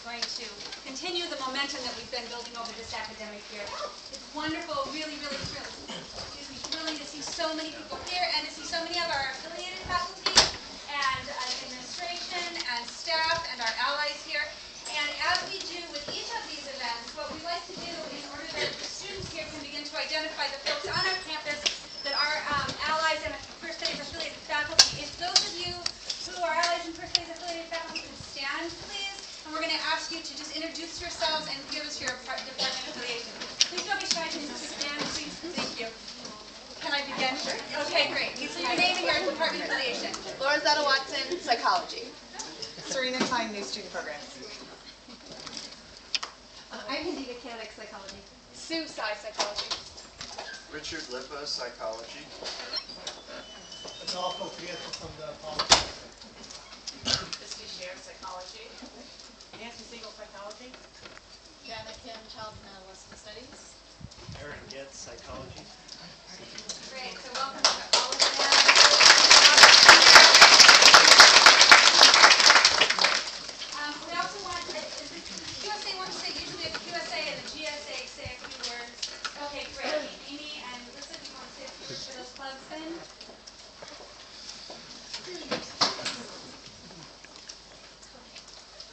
going to continue the momentum that we've been building over this academic year. It's wonderful, really, really thrilling to see so many people here and to see so many of our affiliated faculty and administration and staff and our allies here. And as we do with each of these events, what we like to do in order that the students here can begin to identify the folks on our campus that are allies and First Studies affiliated faculty, if those of you who are allies and First Studies affiliated faculty can stand, please. And we're going to ask you to just introduce yourselves and give us your department affiliation. Please don't be shy to stand, please. Thank you. Can I begin? Sure. Okay, great. So your name and your department affiliation. Lorenzetto Watson, Psychology. Serena Klein, New Student Programs. I'm Indigo Canuck, Psychology. Sue Tsai, Psychology. Richard Lippa, Psychology. Adolfo Prieto from the politics. Christy Scher, Psychology. Nancy Siegel, Psychology. Jana Kim, Child and Adolescent Studies. Aaron Getz, Psychology. Great. So welcome to all of them. We also want, QSA wants to say, usually if QSA and the GSA say a few words. Okay, great. Amy and Lisa, do you want to say a few words for those clubs then?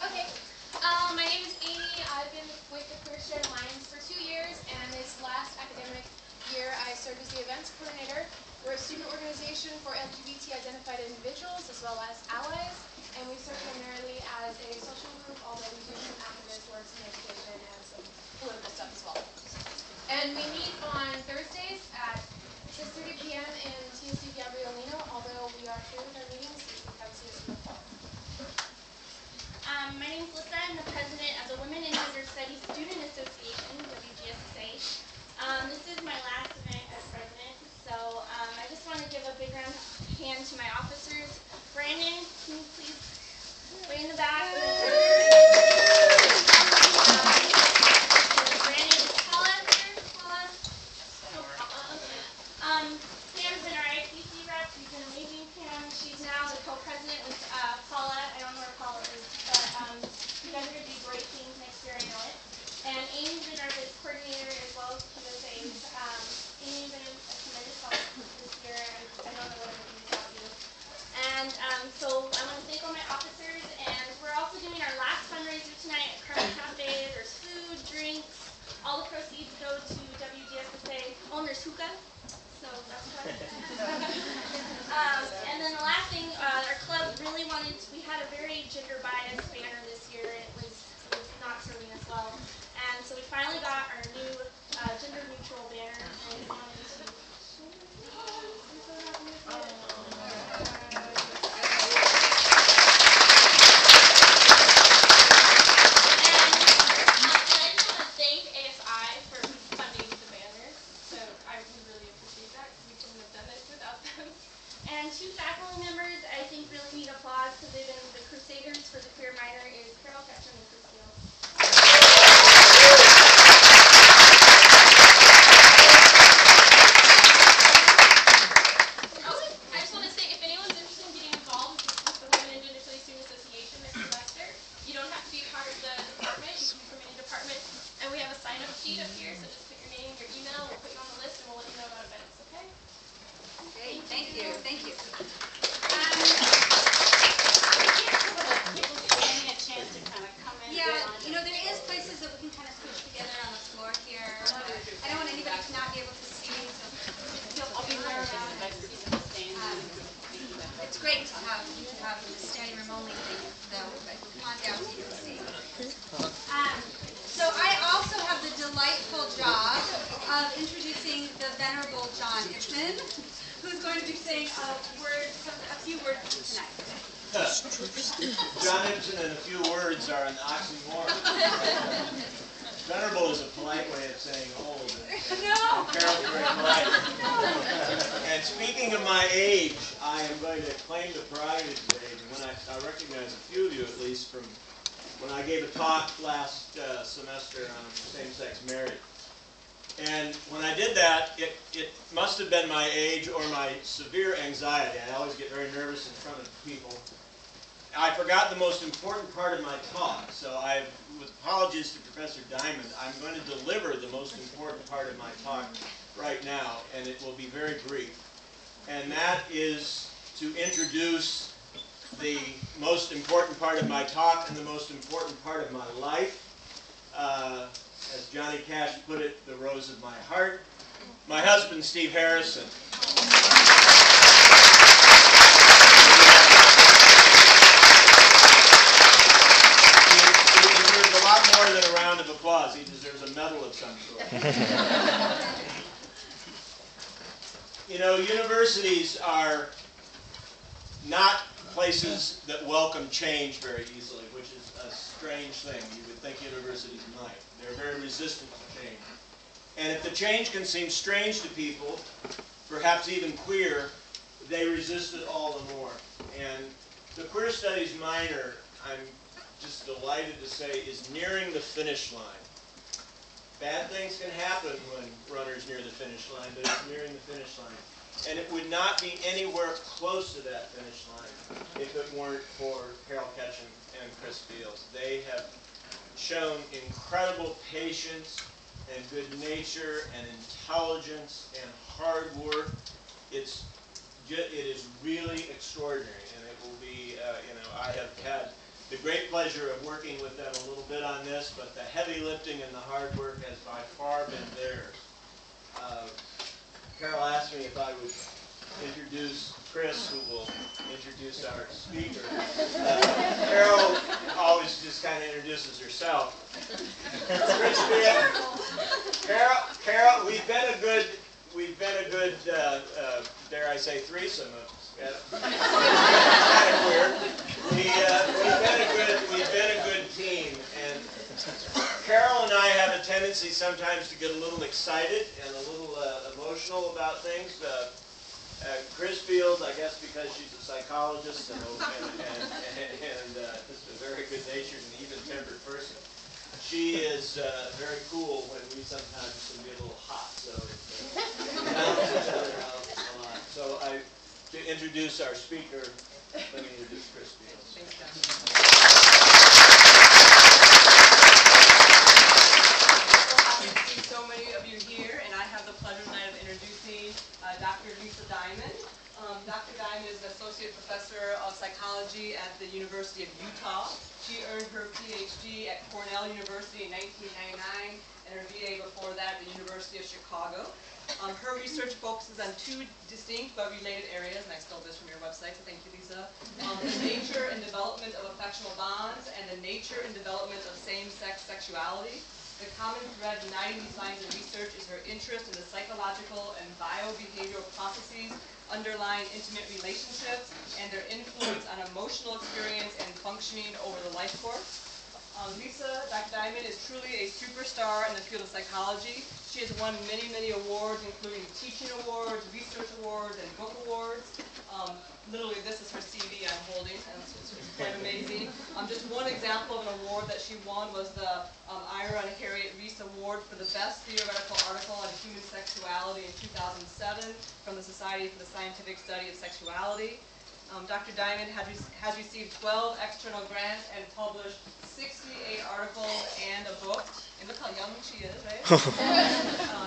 Okay. My name is Amy. I've been with the Christian Alliance for 2 years, and this last academic year I served as the events coordinator. We're a student organization for LGBT-identified individuals as well as allies, and we serve primarily as a social group, although we do some activist work, some education, and some political stuff as well. And we meet on Thursdays at 6:30 p.m. in TSU Gabrielino, although we are here with our meetings, so you can come see us in the fall. My name is Lisa. I'm the president of the Women in Gender Studies Student Association, WGSSA. This is my last event as president, so I just want to give a big round of hand to my officers. Brandon, can you please way in the back? Brandon is Paula here. Paula? No, Paula. Pam's been our IPC rep. She's been amazing, Pam. She's now the co-president with Paula. I don't know where Paula is, but you guys are going to do great things next year, I know it. And Amy's been our biz coordinator as well as QSA's. Amy's been a tremendous help this year. I don't know what I'm going to do without you. And so I want to thank all my officers. And we're also doing our last fundraiser tonight at Carmen Cafe. There's food, drinks. All the proceeds go to WGSSA. Oh, and there's hookah. So that's fun. And then the last thing, our club really wanted to, we had a very gender biased banner this year, and it was not serving us well. And so we finally got our new gender neutral banner. And we wanted to And 2 faculty members I think really need applause because they've been the crusaders for the career minor is Carol Ketchum and Chris Steele. I just want to say, if anyone's interested in getting involved with the Women in Gender Studies Student Association this semester, you don't have to be a part of the department. You can be from any department. And we have a sign-up sheet up here, so just put your name, your email, we'll put you on the list, and we'll let you know about events, okay? Great, thank you, thank you. Yeah, you know, there is places that we can kind of switch together on the floor here. I don't want anybody to not be able to see, so feel free to around. It's great to have the standing room only thing, though, but come on down so you can see. So I also have the delightful job of introducing the Venerable John Ibsen, who's going to be saying a few words tonight. John Ibsen and a few words are an oxymoron. Venerable is a polite way of saying old. No! Carol's very polite. And speaking of my age, I am going to claim the prerogative today. When I recognize a few of you, at least, from when I gave a talk last semester on same-sex marriage. And when I did that, it must have been my age or my severe anxiety. I always get very nervous in front of people. I forgot the most important part of my talk, so with apologies to Professor Diamond, I'm going to deliver the most important part of my talk right now, and it will be very brief. And that is to introduce the most important part of my talk and the most important part of my life. As Johnny Cash put it, the rose of my heart. My husband, Steve Harrison. He deserves a lot more than a round of applause. He deserves a medal of some sort. You know, universities are not places that welcome change very easily, which is a strange thing. You would think universities might. They're very resistant to change. And if the change can seem strange to people, perhaps even queer, they resist it all the more. And the Queer Studies minor, I'm just delighted to say, is nearing the finish line. Bad things can happen when runners near the finish line, but it's nearing the finish line. And it would not be anywhere close to that finish line if it weren't for Carol Ketchum and Chris Fields. They have shown incredible patience and good nature and intelligence and hard work. It is really extraordinary, and it will be, I have had the great pleasure of working with them a little bit on this, but the heavy lifting and the hard work has by far been theirs. Carol asked me if I would introduce Chris, who will introduce our speaker. Carol always just kind of introduces herself. Chris, Carol, we've been a good, dare I say, threesome. Kind of weird. We've been a good team, and Carol and I have a tendency sometimes to get a little excited and a little emotional about things. Chris Fields, I guess because she's a psychologist and just a very good-natured and even-tempered person. She is very cool when we sometimes can be a little hot, so it balances each other out a lot. So to introduce our speaker, let me introduce Chris Fields. Thanks, John. So many of you here, and I have the pleasure tonight of introducing Dr. Lisa Diamond. Dr. Diamond is an associate professor of psychology at the University of Utah. She earned her PhD at Cornell University in 1999 and her BA before that at the University of Chicago. Her research focuses on two distinct but related areas, and I stole this from your website, so thank you, Lisa. The nature and development of affectional bonds and the nature and development of same-sex sexuality. The common thread uniting these lines of research is her interest in the psychological and biobehavioral processes underlying intimate relationships and their influence on emotional experience and functioning over the life course. Lisa, Dr. Diamond, is truly a superstar in the field of psychology. She has won many, many awards, including teaching awards, research awards, and book awards. Literally, this is her CV I'm holding, and it's quite amazing. Just one example of an award that she won was the Ira and Harriet Reese Award for the best theoretical article on human sexuality in 2007 from the Society for the Scientific Study of Sexuality. Dr. Diamond has received 12 external grants and published 68 articles and a book. And look how young she is, right?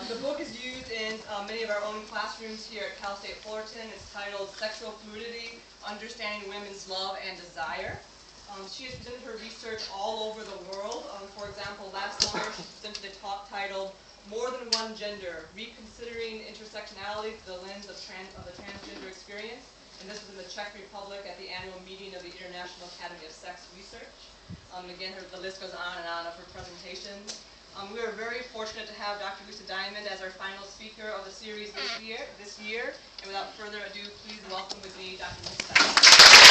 The book is used in many of our own classrooms here at Cal State Fullerton. It's titled Sexual Fluidity, Understanding Women's Love and Desire. She has presented her research all over the world. For example, last summer she presented a talk titled More Than One Gender, Reconsidering Intersectionality Through the Lens of the Transgender Experience. And this was in the Czech Republic at the annual meeting of the International Academy of Sex Research. Again, the list goes on and on of her presentations. We are very fortunate to have Dr. Lisa Diamond as our final speaker of the series this year. And without further ado, please welcome with me Dr. Lisa Diamond.